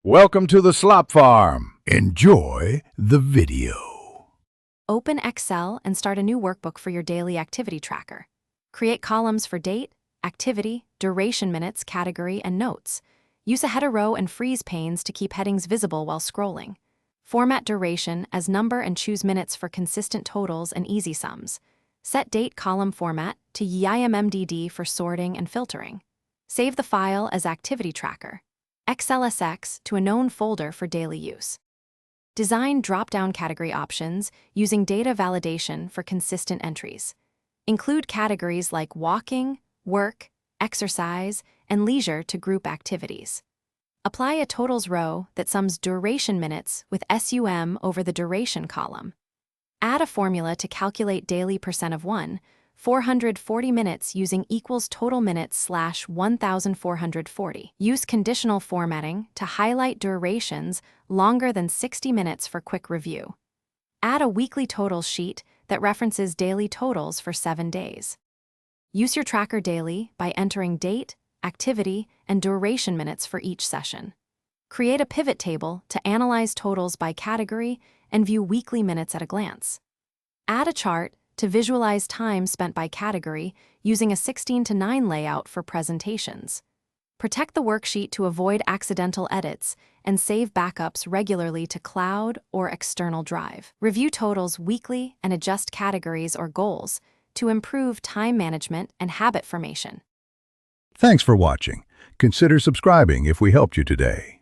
Welcome to the Slop Farm. Enjoy the video. Open Excel and start a new workbook for your daily activity tracker. Create columns for date, activity, duration minutes, category, and notes. Use a header row and freeze panes to keep headings visible while scrolling. Format duration as number and choose minutes for consistent totals and easy sums. Set date column format to YIMMDD for sorting and filtering. Save the file as activity tracker. XLSX to a known folder for daily use. Design drop-down category options using data validation for consistent entries. Include categories like walking, work, exercise, and leisure to group activities. Apply a totals row that sums duration minutes with SUM over the duration column. Add a formula to calculate daily percent of 440 minutes using equals total minutes / 1,440. Use conditional formatting to highlight durations longer than 60 minutes for quick review. Add a weekly totals sheet that references daily totals for 7 days. Use your tracker daily by entering date, activity, and duration minutes for each session. Create a pivot table to analyze totals by category and view weekly minutes at a glance. Add a chart to visualize time spent by category using a 16:9 layout for presentations. Protect the worksheet to avoid accidental edits and save backups regularly to cloud or external drive. Review totals weekly and adjust categories or goals to improve time management and habit formation. Thanks for watching. Consider subscribing if we helped you today.